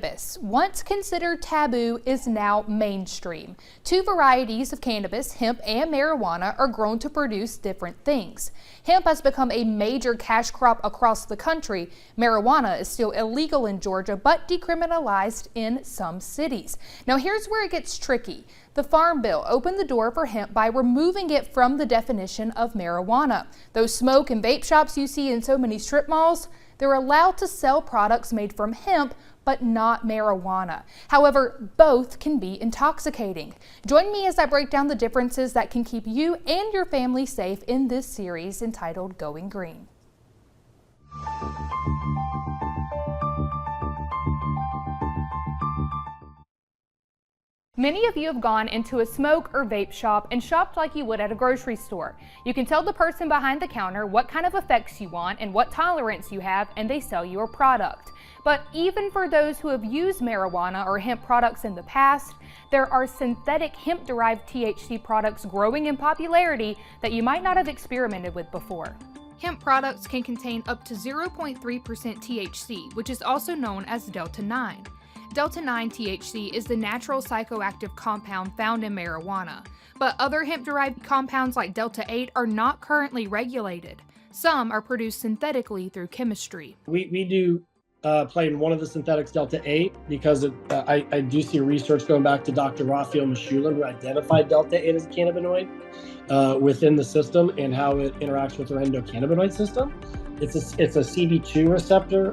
Cannabis, once considered taboo, is now mainstream. Two varieties of cannabis, hemp and marijuana, are grown to produce different things. Hemp has become a major cash crop across the country. Marijuana is still illegal in Georgia, but decriminalized in some cities. Now here's where it gets tricky. The Farm Bill opened the door for hemp by removing it from the definition of marijuana. Those smoke and vape shops you see in so many strip malls, they're allowed to sell products made from hemp, but not marijuana. However, both can be intoxicating. Join me as I break down the differences that can keep you and your family safe in this series entitled Going Green. Many of you have gone into a smoke or vape shop and shopped like you would at a grocery store. You can tell the person behind the counter what kind of effects you want and what tolerance you have, and they sell you a product. But even for those who have used marijuana or hemp products in the past, there are synthetic hemp-derived THC products growing in popularity that you might not have experimented with before. Hemp products can contain up to 0.3% THC, which is also known as Delta-9. Delta-9 THC is the natural psychoactive compound found in marijuana, but other hemp-derived compounds like Delta-8 are not currently regulated. Some are produced synthetically through chemistry. We do play in one of the synthetics, Delta-8, because I do see research going back to Dr. Raphael Mechoulam, who identified Delta-8 as a cannabinoid within the system and how it interacts with our endocannabinoid system. It's a CB2 receptor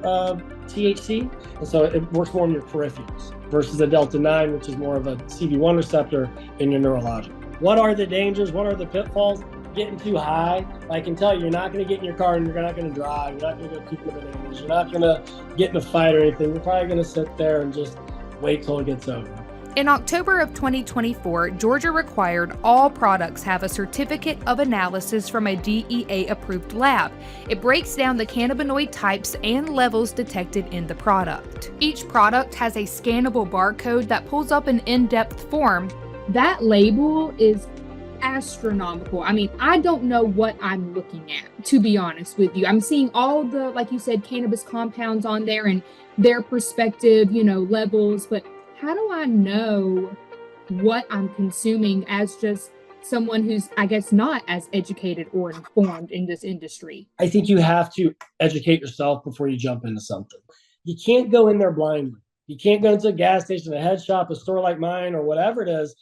THC, and so it works more in your peripherals versus a Delta-9, which is more of a CB1 receptor in your neurologic. What are the dangers? What are the pitfalls? Getting too high. I can tell you, you're not going to get in your car and you're not going to drive. You're not going to go keep the bananas. You're not going to get in a fight or anything. You're probably going to sit there and just wait till it gets over. In October of 2024, Georgia required all products have a certificate of analysis from a DEA-approved lab. It breaks down the cannabinoid types and levels detected in the product. Each product has a scannable barcode that pulls up an in-depth form. That label is astronomical. I mean, I don't know what I'm looking at, to be honest with you. I'm seeing all the, like you said, cannabis compounds on there and their perspective, levels, but how do I know what I'm consuming as just someone who's, I guess, not as educated or informed in this industry? I think you have to educate yourself before you jump into something. You can't go in there blindly. You can't go into a gas station, a head shop, a store like mine, or whatever it is.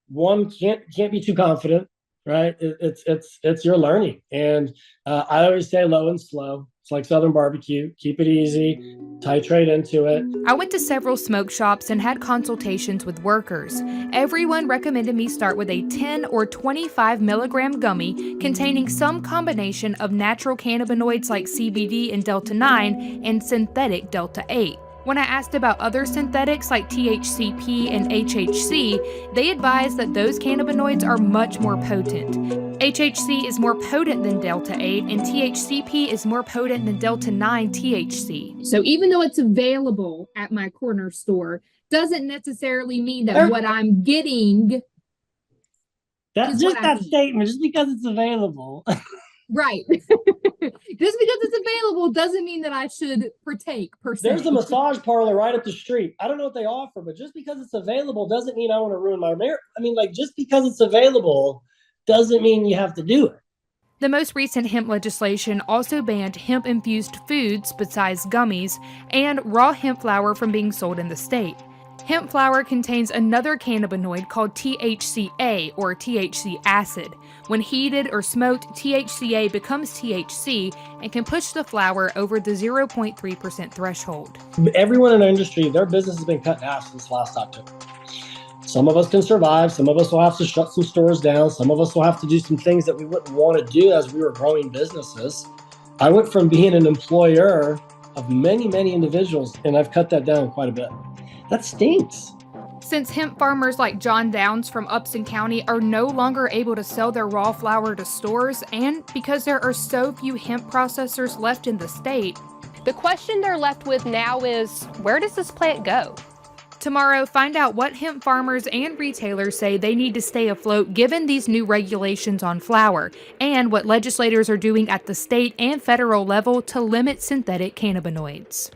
One can't be too confident, right? It's your learning, and I always say low and slow. It's like Southern barbecue. Keep it easy, titrate into it. I went to several smoke shops and had consultations with workers. Everyone recommended me start with a 10 or 25 milligram gummy containing some combination of natural cannabinoids like CBD and Delta-9 and synthetic Delta-8. When I asked about other synthetics like THCP and HHC, they advised that those cannabinoids are much more potent. HHC is more potent than Delta-8 and THCP is more potent than Delta-9 THC. So even though it's available at my corner store, doesn't necessarily mean that what I'm getting That's just that statement, just because it's available. Right. Just because it's available doesn't mean that I should partake, per se. There's a massage parlor right up the street. I don't know what they offer, but just because it's available doesn't mean I want to ruin my marriage. I mean, just because it's available doesn't mean you have to do it. The most recent hemp legislation also banned hemp-infused foods besides gummies and raw hemp flower from being sold in the state. Hemp flower contains another cannabinoid called THCA, or THC acid. When heated or smoked, THCA becomes THC and can push the flower over the 0.3% threshold. Everyone in our industry, their business has been cut in half since last October. Some of us can survive. Some of us will have to shut some stores down. Some of us will have to do some things that we wouldn't want to do as we were growing businesses. I went from being an employer of many, many individuals, and I've cut that down quite a bit. That stinks. Since hemp farmers like John Downs from Upson County are no longer able to sell their raw flower to stores, and because there are so few hemp processors left in the state, the question they're left with now is, where does this plant go? Tomorrow, find out what hemp farmers and retailers say they need to stay afloat given these new regulations on flower, and what legislators are doing at the state and federal level to limit synthetic cannabinoids.